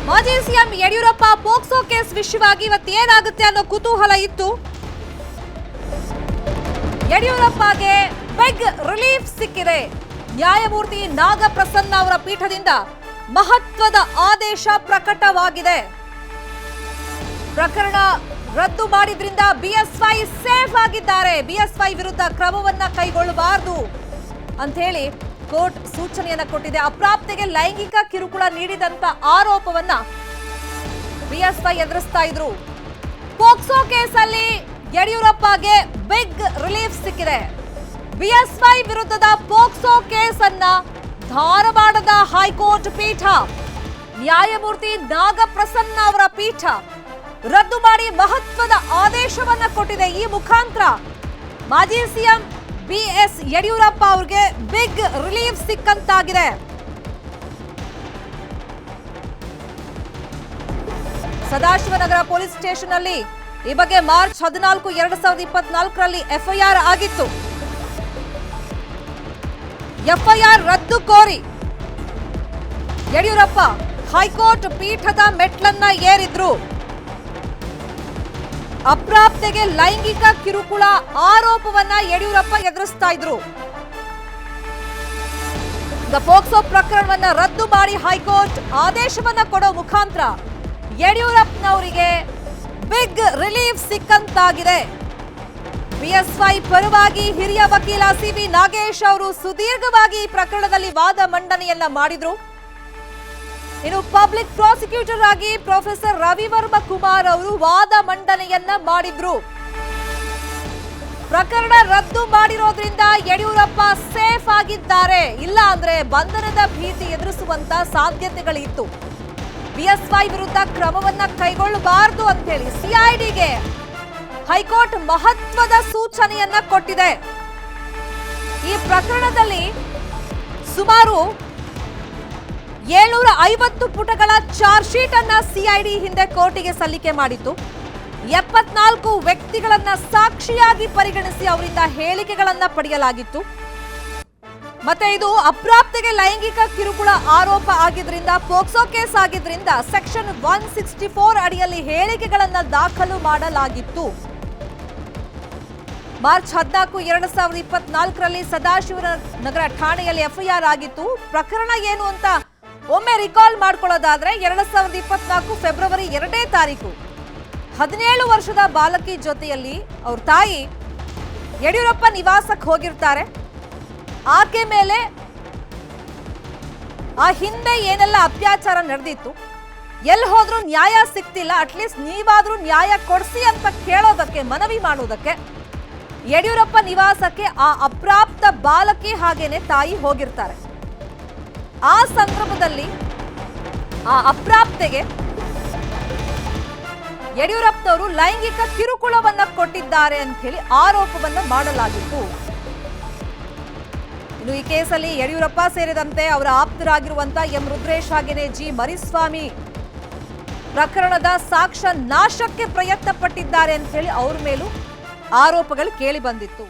ಮಾಜಿ CM Yediyurappa POCSO case ವಿಷಯವಾಗಿ ಇವತ್ತೇನಾಗುತ್ತೆ ಅನ್ನೋ ಕುತೂಹಲ ಇತ್ತು. ಯಡಿಯೂರಪ್ಪಗೆ ಬಿಗ್ ರಿಲೀಫ್ ಸಿಕ್ಕಿದೆ. ನ್ಯಾಯಮೂರ್ತಿ ನಾಗಪ್ರಸನ್ನ ಅವರ ಪೀಠದಿಂದ ಮಹತ್ವದ ಆದೇಶ ಪ್ರಕಟವಾಗಿದೆ. ಪ್ರಕರಣ ರದ್ದು ಮಾಡಿದ್ರಿಂದ ಬಿಎಸ್ವೈ ಸೇಫ್ ಆಗಿದ್ದಾರೆ. ಬಿಎಸ್ವೈ ವಿರುದ್ಧ ಕ್ರಮವನ್ನ ಕೈಗೊಳ್ಳಬಾರದು ಅಂತ ಹೇಳಿ ಕೋರ್ಟ್ ಸೂಚನೆಯನ್ನ ಕೊಟ್ಟಿದೆ. ಅಪ್ರಾಪ್ತೆಗೆ ಲೈಂಗಿಕ ಕಿರುಕುಳ ನೀಡಿದಂತ ಆರೋಪವನ್ನ ಬಿಎಸ್ವೈ ಎದುರಿಸ್ತಾ ಇದ್ರು. ಪೋಕ್ಸೋ ಕೇಸಲ್ಲಿ ಯಡಿಯೂರಪ್ಪಗೆ ಬಿಗ್ ರಿಲೀಫ್ ಸಿಕ್ಕಿದೆ. ಬಿಎಸ್ವೈ ವಿರುದ್ಧದ ಪೋಕ್ಸೋ ಕೇಸ್ ಅನ್ನ ಧಾರವಾಡದ ಹೈಕೋರ್ಟ್ ಪೀಠ, ನ್ಯಾಯಮೂರ್ತಿ ನಾಗಪ್ರಸನ್ನ ಅವರ ಪೀಠ ರದ್ದು ಮಾಡಿ ಮಹತ್ವದ ಆದೇಶವನ್ನ ಕೊಟ್ಟಿದೆ. ಈ ಮುಖಾಂತರ ಮಾಜಿ ಸಿಎಂ ಬಿಎಸ್ ಯಡಿಯೂರಪ್ಪ ಅವರಿಗೆ ಬಿಗ್ ರಿಲೀಫ್ ಸಿಕ್ಕಂತಾಗಿದೆ. ಸದಾಶಿವನಗರ ಪೊಲೀಸ್ ಸ್ಟೇಷನ್ ಅಲ್ಲಿ ಈ ಬಗ್ಗೆ ಮಾರ್ಚ್ 14, 2024ರಲ್ಲಿ ಎಫ್ಐಆರ್ ಆಗಿತ್ತು. ಎಫ್ಐಆರ್ ರದ್ದು ಕೋರಿ ಯಡಿಯೂರಪ್ಪ ಹೈಕೋರ್ಟ್ ಪೀಠದ ಮೆಟ್ಲನ್ನ ಏರಿದ್ರು. ಅಪ್ರಾಪ್ತೆಗೆ ಲೈಂಗಿಕ ಕಿರುಕುಳ ಆರೋಪವನ್ನ ಯಡಿಯೂರಪ್ಪ ಎದುರಿಸ್ತಾ ಇದ್ರು. ಪೋಕ್ಸೋ ಪ್ರಕರಣವನ್ನ ರದ್ದು ಮಾಡಿ ಹೈಕೋರ್ಟ್ ಆದೇಶವನ್ನ ಕೊಡೋ ಮುಖಾಂತರ ಯಡಿಯೂರಪ್ಪನವರಿಗೆ ಬಿಗ್ ರಿಲೀಫ್ ಸಿಕ್ಕಂತಾಗಿದೆ. ಬಿಎಸ್ವೈ ಪರವಾಗಿ ಹಿರಿಯ ವಕೀಲ ಸಿವಿ ನಾಗೇಶ್ ಅವರು ಸುದೀರ್ಘವಾಗಿ ಈ ಪ್ರಕರಣದಲ್ಲಿ ವಾದ ಮಂಡನೆಯನ್ನ ಮಾಡಿದ್ರು. ಇನ್ನು ಪಬ್ಲಿಕ್ ಪ್ರಾಸಿಕ್ಯೂಟರ್ ಆಗಿ ಪ್ರೊಫೆಸರ್ ರವಿವರ್ಮ ಕುಮಾರ್ ಅವರು ವಾದ ಮಂಡನೆಯನ್ನ ಮಾಡಿದ್ರು. ಪ್ರಕರಣ ರದ್ದು ಮಾಡಿರೋದ್ರಿಂದ ಯಡಿಯೂರಪ್ಪ ಸೇಫ್ ಆಗಿದ್ದಾರೆ, ಇಲ್ಲ ಅಂದ್ರೆ ಬಂಧನದ ಭೀತಿ ಎದುರಿಸುವಂತ ಸಾಧ್ಯತೆಗಳಿತ್ತು. ಬಿಎಸ್ವೈ ವಿರುದ್ಧ ಕ್ರಮವನ್ನ ಕೈಗೊಳ್ಳಬಾರದು ಅಂತ ಹೇಳಿ ಸಿಐಡಿಗೆ ಹೈಕೋರ್ಟ್ ಮಹತ್ವದ ಸೂಚನೆಯನ್ನ ಕೊಟ್ಟಿದೆ. ಈ ಪ್ರಕರಣದಲ್ಲಿ ಸುಮಾರು 750 ಪುಟಗಳ ಚಾರ್ಜ್ ಶೀಟ್ ಅನ್ನ ಸಿಐಡಿ ಹಿಂದೆ ಕೋರ್ಟಿಗೆ ಸಲ್ಲಿಕೆ ಮಾಡಿತ್ತು. 74 ವ್ಯಕ್ತಿಗಳನ್ನ ಸಾಕ್ಷಿಯಾಗಿ ಪರಿಗಣಿಸಿ ಅವರಿಂದ ಹೇಳಿಕೆಗಳನ್ನ ಪಡೆಯಲಾಗಿತ್ತು. ಮತ್ತೆ ಇದು ಅಪ್ರಾಪ್ತೆಗೆ ಲೈಂಗಿಕ ಕಿರುಕುಳ ಆರೋಪ ಆಗಿದ್ರಿಂದ, ಪೋಕ್ಸೋ ಕೇಸ್ ಆಗಿದ್ರಿಂದ ಸೆಕ್ಷನ್ 164 ಅಡಿಯಲ್ಲಿ ಹೇಳಿಕೆಗಳನ್ನ ದಾಖಲು ಮಾಡಲಾಗಿತ್ತು. ಮಾರ್ಚ್ 14, 2024ರಲ್ಲಿ ಸದಾಶಿವನಗರ ಠಾಣೆಯಲ್ಲಿ ಎಫ್ಐಆರ್ ಆಗಿತ್ತು. ಪ್ರಕರಣ ಏನು ಅಂತ ಒಮ್ಮೆ ರಿಕಾಲ್ ಮಾಡ್ಕೊಳ್ಳೋದಾದ್ರೆ 2024 ಫೆಬ್ರವರಿ 2ನೇ ತಾರೀಕು 17 ವರ್ಷದ ಬಾಲಕಿ ಜೊತೆಯಲ್ಲಿ ಅವ್ರ ತಾಯಿ ಯಡಿಯೂರಪ್ಪ ನಿವಾಸಕ್ಕೆ ಹೋಗಿರ್ತಾರೆ. ಆಕೆ ಮೇಲೆ ಆ ಹಿಂದೆ ಏನೆಲ್ಲ ಅತ್ಯಾಚಾರ ನಡೆದಿತ್ತು, ಎಲ್ಲಿ ಹೋದ್ರೂ ನ್ಯಾಯ ಸಿಗ್ತಿಲ್ಲ, ಅಟ್ಲೀಸ್ಟ್ ನೀವಾದ್ರೂ ನ್ಯಾಯ ಕೊಡಿಸಿ ಅಂತ ಕೇಳೋದಕ್ಕೆ, ಮನವಿ ಮಾಡೋದಕ್ಕೆ ಯಡಿಯೂರಪ್ಪ ನಿವಾಸಕ್ಕೆ ಆ ಅಪ್ರಾಪ್ತ ಬಾಲಕಿ ಹಾಗೇನೆ ತಾಯಿ ಹೋಗಿರ್ತಾರೆ. ಆ ಸಂದರ್ಭದಲ್ಲಿ ಆ ಅಪ್ರಾಪ್ತೆಗೆ ಯಡಿಯೂರಪ್ಪನವರು ಲೈಂಗಿಕ ಕಿರುಕುಳವನ್ನ ಕೊಟ್ಟಿದ್ದಾರೆ ಅಂತ ಹೇಳಿ ಆರೋಪವನ್ನ ಮಾಡಲಾಗಿತ್ತು. ಇನ್ನು ಈ ಕೇಸಲ್ಲಿ ಯಡಿಯೂರಪ್ಪ ಸೇರಿದಂತೆ ಅವರ ಆಪ್ತರಾಗಿರುವಂತಹ ಎಂ ರುದ್ರೇಶ್ ಹಾಗೇನೆ ಜಿ ಮರಿಸ್ವಾಮಿ ಪ್ರಕರಣದ ಸಾಕ್ಷ್ಯ ನಾಶಕ್ಕೆ ಪ್ರಯತ್ನ ಪಟ್ಟಿದ್ದಾರೆ ಅಂತ ಹೇಳಿ ಅವ್ರ ಮೇಲೂ ಆರೋಪಗಳು ಕೇಳಿ ಬಂದಿತ್ತು.